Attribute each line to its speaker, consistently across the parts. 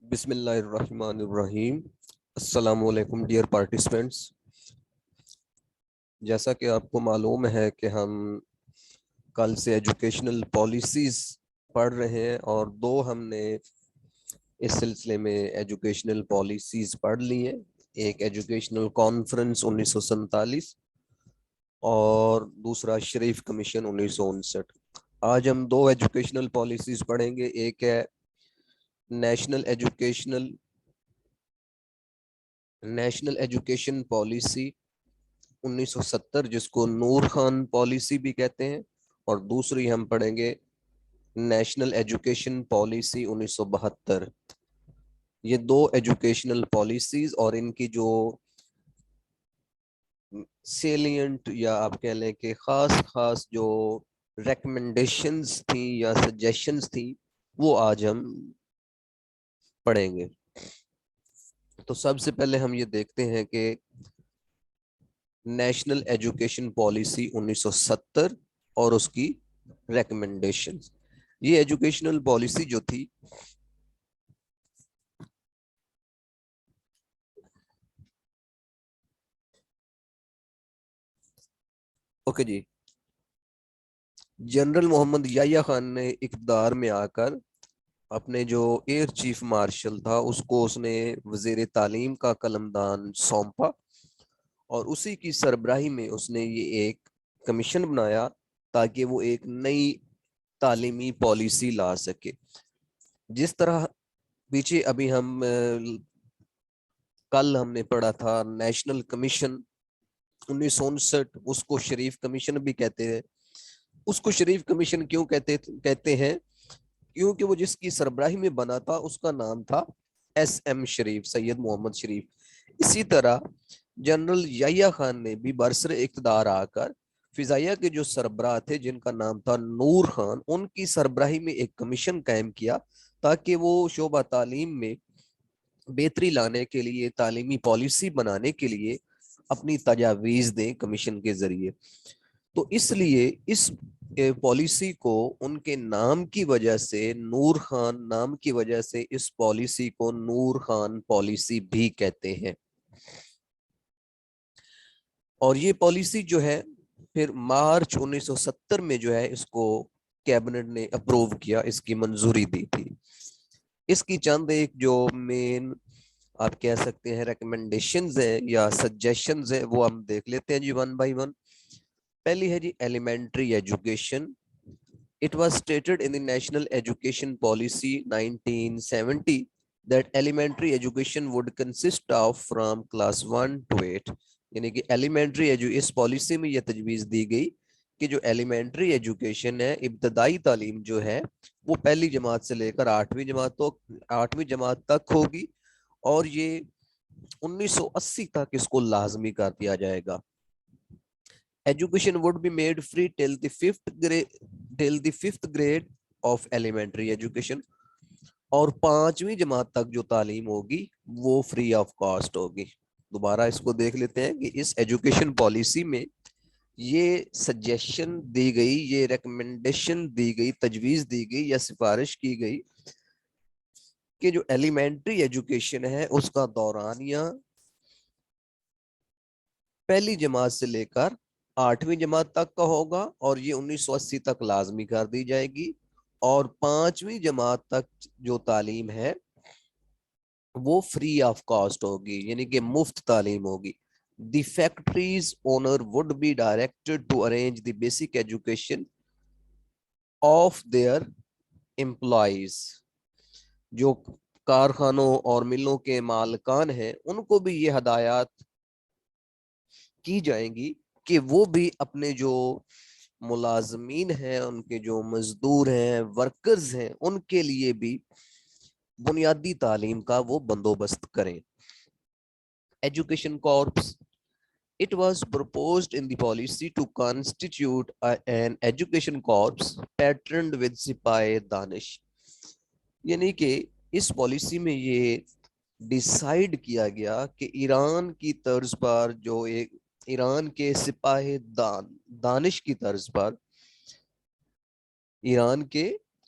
Speaker 1: بسم اللہ الرحمن الرحیم۔ السلام علیکم ڈیئر پارٹیسپینٹس۔ جیسا کہ آپ کو معلوم ہے کہ ہم کل سے ایجوکیشنل پالیسیز پڑھ رہے ہیں اور ہم نے اس سلسلے میں ایجوکیشنل پالیسیز پڑھ لی ہیں۔ ایک ایجوکیشنل کانفرنس 1947 اور دوسرا شریف کمیشن 1959۔ آج ہم دو ایجوکیشنل پالیسیز پڑھیں گے۔ ایک ہے نیشنل ایجوکیشن پالیسی 1970 جس کو نور خان پالیسی بھی کہتے ہیں، اور دوسری ہم پڑھیں گے نیشنل ایجوکیشن پالیسی 1972۔ یہ دو ایجوکیشنل پالیسیز اور ان کی جو سیلینٹ یا آپ کہہ لیں کہ خاص جو ریکمنڈیشنز تھیں یا سجیشنز تھیں وہ آج ہم پڑھیں گے۔ تو سب سے پہلے ہم یہ دیکھتے ہیں کہ نیشنل ایجوکیشن پالیسی 1970 اور اس کی ریکمنڈیشن۔ یہ ایجوکیشنل پالیسی جو تھی اوکے جی، جنرل محمد یحییٰ خان نے اقتدار میں آ کر اپنے جو ایئر چیف مارشل تھا اس کو اس نے وزیر تعلیم کا قلمدان سونپا، اور اسی کی سربراہی میں اس نے یہ ایک کمیشن بنایا تاکہ وہ ایک نئی تعلیمی پالیسی لا سکے۔ جس طرح پیچھے ابھی کل ہم نے پڑھا تھا نیشنل کمیشن 1959، اس کو شریف کمیشن بھی کہتے ہیں۔ اس کو شریف کمیشن کیوں کہتے ہیں؟ کیونکہ وہ جس کی سربراہی میں بنا تھا اس کا نام تھا ایس ایم شریف، سید محمد شریف۔ اسی طرح جنرل یحییٰ خان نے بھی برسر اقتدار آ کر فضائیہ کے جو سربراہ تھے جن کا نام تھا نور خان، ان کی سربراہی میں ایک کمیشن قائم کیا تاکہ وہ شعبہ تعلیم میں بہتری لانے کے لیے، تعلیمی پالیسی بنانے کے لیے اپنی تجاویز دیں کمیشن کے ذریعے۔ تو اس لیے اس پالیسی کو ان کے نام کی وجہ سے، نور خان نام کی وجہ سے، اس پالیسی کو نور خان پالیسی بھی کہتے ہیں۔ اور یہ پالیسی جو ہے پھر مارچ 1970 میں جو ہے اس کو کیبنٹ نے اپروو کیا، اس کی منظوری دی تھی۔ اس کی چند ایک جو مین آپ کہہ سکتے ہیں ریکمنڈیشنز ہیں یا سجیشنز ہیں وہ ہم دیکھ لیتے ہیں جی ون بائی ون۔ پہلی ہے جی elementary education. It was stated in the National Education Policy 1970 that elementary education would consist of from class 1 to 8۔ یعنی کہ ایلیمنٹری اس پالیسی میں یہ تجویز دی گئی کہ جو ایلیمنٹری ایجوکیشن ہے، ابتدائی تعلیم جو ہے وہ پہلی جماعت سے لے کر 8ویں جماعت تک ہوگی، اور یہ 1980 تک اس کو لازمی کر دیا جائے گا۔ Education would be made free till the fifth grade of elementary education، اور 5ویں جماعت تک جو تعلیم ہوگی وہ فری آف کاسٹ ہوگی۔ دوبارہ اس کو دیکھ لیتے ہیں کہ اس ایجوکیشن پالیسی میں یہ سجیشن دی گئی، یہ ریکمنڈیشن دی گئی، تجویز دی گئی یا سفارش کی گئی کہ جو ایلیمنٹری ایجوکیشن ہے اس کا دورانیہ پہلی جماعت سے لے کر 8ویں جماعت تک کا ہوگا، اور یہ 1980 تک لازمی کر دی جائے گی، اور 5ویں جماعت تک جو تعلیم ہے وہ فری آف کاسٹ ہوگی، یعنی کہ مفت تعلیم ہوگی۔ The factories owner would be directed to arrange the basic education of their employees. جو کارخانوں اور ملوں کے مالکان ہیں ان کو بھی یہ ہدایات کی جائیں گی کہ وہ بھی اپنے جو ملازمین ہیں، ان کے جو مزدور ہیں، ورکرز ہیں، ان کے لیے بھی بنیادی تعلیم کا وہ بندوبست کریں۔ Education corpus. It was proposed in the policy to constitute an education corps patterned with سپاہی دانش۔ یعنی کہ اس پالیسی میں یہ ڈیسائیڈ کیا گیا کہ ایران کی طرز پر، جو ایک ایران کے سپاہی دانش کی طرز پر، ایران کے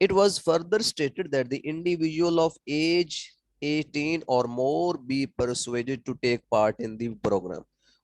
Speaker 1: It was further stated that the individual of age 18 or more be persuaded to take part in the program.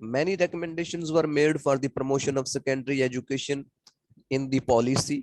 Speaker 1: Many recommendations were made for the promotion of secondary education in the policy.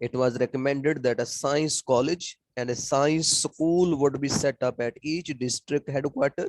Speaker 1: It was recommended that a science college and a science school would be set up at each district headquarter.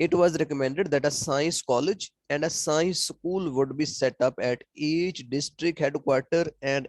Speaker 1: It was recommended that a science college and a science school would be set up at each district headquarter and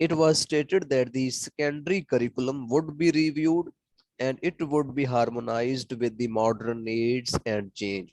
Speaker 1: It was stated that the secondary curriculum would be reviewed and it would be harmonized with the modern needs and change.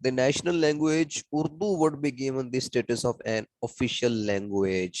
Speaker 1: The national language Urdu would be given the status of an official language.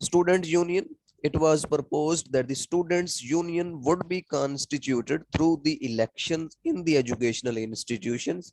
Speaker 1: Student union. It was proposed that the students union would be constituted through the elections in the educational institutions.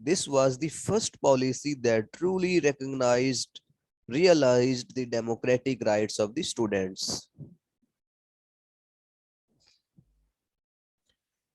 Speaker 1: This was the first policy that truly realized the democratic rights of the students.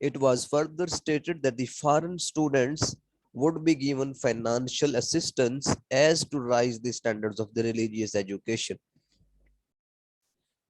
Speaker 1: It was further stated that the foreign students would be given financial assistance as to rise the standards of the religious education.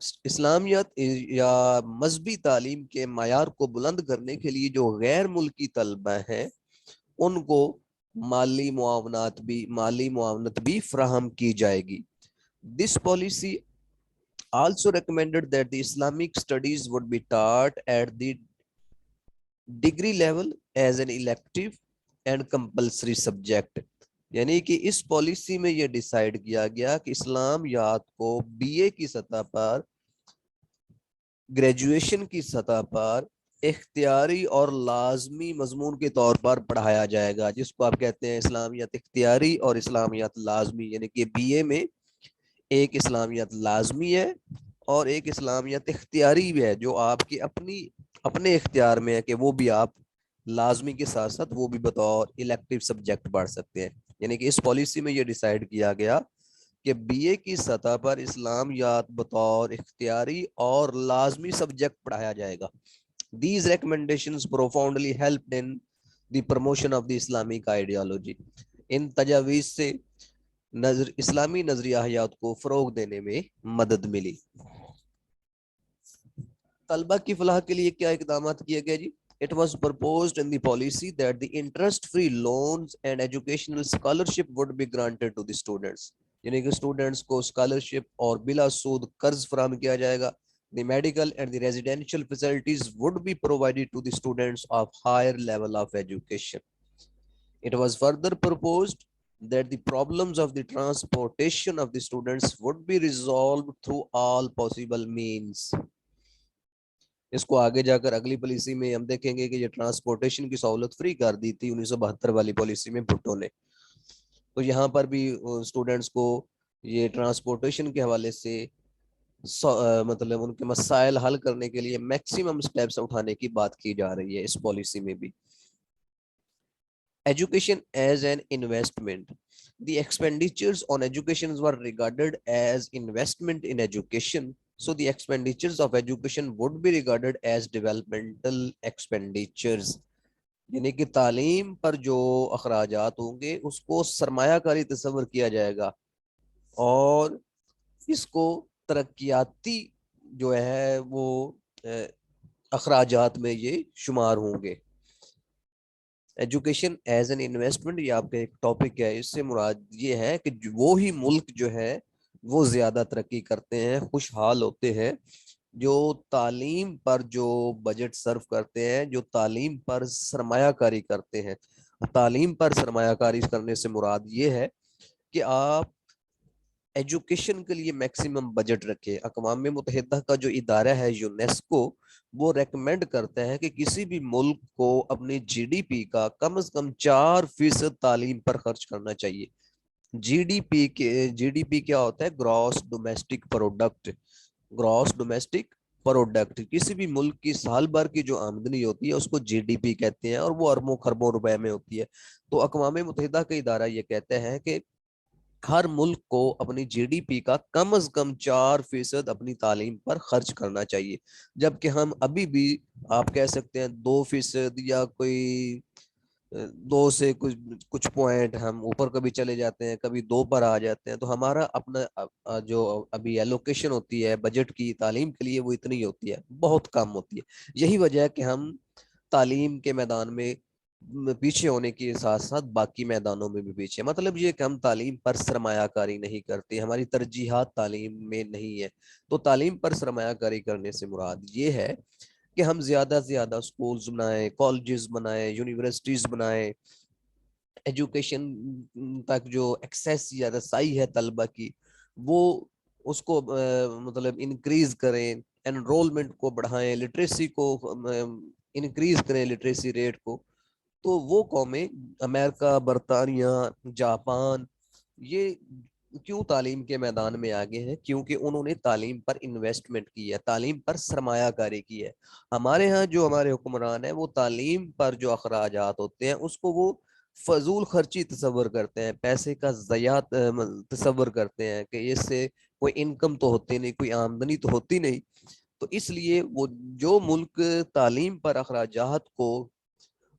Speaker 1: اسلامیت یا مذہبی تعلیم کے معیار کو بلند کرنے کے لیے جو غیر ملکی طلبہ ہیں ان کو مالی معاونت بھی فراہم کی جائے گی. This policy also recommended that the Islamic studies would be taught at the degree level as an elective and compulsory subject. یعنی کہ اس پالیسی میں یہ ڈیسائیڈ کیا گیا کہ اسلامیات کو بی اے کی سطح پر، گریجویشن کی سطح پر اختیاری اور لازمی مضمون کے طور پر پڑھایا جائے گا، جس کو آپ کہتے ہیں اسلامیات اختیاری اور اسلامیات لازمی. یعنی کہ بی اے میں ایک اسلامیات لازمی ہے اور ایک اسلامیات اختیاری بھی ہے، جو آپ کی اپنے اختیار میں ہے کہ وہ بھی آپ لازمی کے ساتھ ساتھ وہ بھی بطور الیکٹیو سبجیکٹ پڑھ سکتے ہیں. یعنی کہ اس پالیسی میں یہ ڈیسائیڈ کیا گیا کہ بی اے کی سطح پر اسلامیات بطور اختیاری اور لازمی سبجیکٹ پڑھایا جائے گا. These recommendations profoundly helped in the promotion of the Islamic ideology. ان تجاویز سے اسلامی نظریات کو فروغ دینے میں مدد ملی. طلبہ کی فلاح کے لیے کیا اقدامات کیے گئے جی؟ It was proposed in the policy that the interest-free loans and educational scholarship would be granted to the students. یعنی کہ اسٹوڈنٹس کو اسکالرشپ اور بلا سود قرض فراہم کیا جائے گا. The medical and the residential facilities would be provided to the students of higher level of education. It was further proposed that the problems of the transportation of the students would be resolved through all possible means. اس کو آگے جا کر اگلی policy میں ہم دیکھیں گے کہ یہ ٹرانسپورٹیشن کی سہولت فری کر دی تھی 1972 والی پالیسی میں بھٹو نے. تو یہاں پر بھی اسٹوڈنٹس کو یہ ٹرانسپورٹیشن کے حوالے سے مطلب ان کے مسائل حل کرنے کے لیے میکسیمم سٹیپس اٹھانے کی بات کی جا رہی ہے اس پالیسی میں بھی. Education as an investment. The expenditures on education were regarded as investment in education. So the expenditures of education would be regarded as developmental expenditures. یعنی کہ تعلیم پر جو اخراجات ہوں گے اس کو سرمایہ کاری تصور کیا جائے گا اور اس کو ترقیاتی جو ہے وہ اخراجات میں یہ شمار ہوں گے. ایجوکیشن ایز این انویسٹمنٹ یہ آپ کا ایک ٹاپک ہے. اس سے مراد یہ ہے کہ وہی ملک جو ہے وہ زیادہ ترقی کرتے ہیں، خوشحال ہوتے ہیں جو تعلیم پر جو بجٹ صرف کرتے ہیں، جو تعلیم پر سرمایہ کاری کرتے ہیں. تعلیم پر سرمایہ کاری کرنے سے مراد یہ ہے کہ آپ ایجوکیشن کے لیے میکسیمم بجٹ رکھے. اقوام متحدہ کا جو ادارہ ہے یونیسکو، وہ ریکمینڈ کرتا ہے کہ کسی بھی ملک کو اپنی جی ڈی پی کا کم از کم 4% تعلیم پر خرچ کرنا چاہیے. جی ڈی پی کیا ہوتا ہے؟ Gross domestic product. Gross domestic product کسی بھی ملک کی سال بھر کی جو آمدنی ہوتی ہے اس کو جی ڈی پی کہتے ہیں اور وہ اربوں خربوں روپے میں ہوتی ہے. تو اقوام متحدہ کا ادارہ یہ کہتا ہے کہ ہر ملک کو اپنی جی ڈی پی کا کم از کم 4% اپنی تعلیم پر خرچ کرنا چاہیے. جبکہ ہم ابھی بھی آپ کہہ سکتے ہیں 2% یا کوئی 2 سے کچھ پوائنٹ ہم اوپر کبھی چلے جاتے ہیں، کبھی 2 پر آ جاتے ہیں. تو ہمارا اپنا جو ابھی ایلوکیشن ہوتی ہے بجٹ کی تعلیم کے لیے وہ اتنی ہوتی ہے، بہت کم ہوتی ہے. یہی وجہ ہے کہ ہم تعلیم کے میدان میں پیچھے ہونے کے ساتھ ساتھ باقی میدانوں میں بھی پیچھے. مطلب یہ کہ ہم تعلیم پر سرمایہ کاری نہیں کرتے، ہماری ترجیحات تعلیم میں نہیں ہے. تو تعلیم پر سرمایہ کاری کرنے سے مراد یہ ہے کہ ہم زیادہ سے زیادہ سکولز بنائیں، کالجز بنائیں، یونیورسٹیز بنائیں. ایجوکیشن تک جو ایکسیس یا رسائی ہے طلبہ کی وہ اس کو مطلب انکریز کریں، انرولمنٹ کو بڑھائیں، لٹریسی کو انکریز کریں، لٹریسی ریٹ کو. تو وہ قومیں امریکہ، برطانیہ، جاپان یہ کیوں تعلیم کے میدان میں آگے ہیں؟ کیونکہ انہوں نے تعلیم پر انویسٹمنٹ کی ہے، تعلیم پر سرمایہ کاری کی ہے. ہمارے ہاں جو ہمارے حکمران ہیں وہ تعلیم پر جو اخراجات ہوتے ہیں اس کو وہ فضول خرچی تصور کرتے ہیں، پیسے کا ضیاع تصور کرتے ہیں کہ اس سے کوئی انکم تو ہوتی نہیں، کوئی آمدنی تو ہوتی نہیں. تو اس لیے وہ جو ملک تعلیم پر اخراجات کو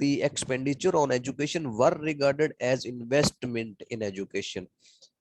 Speaker 1: the expenditure on education were regarded as investment in education,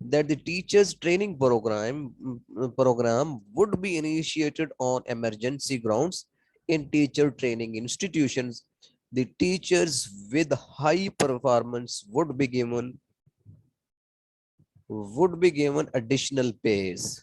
Speaker 1: that the teachers training program would be initiated on emergency grounds in teacher training institutions. The teachers with high performance would be given additional pays.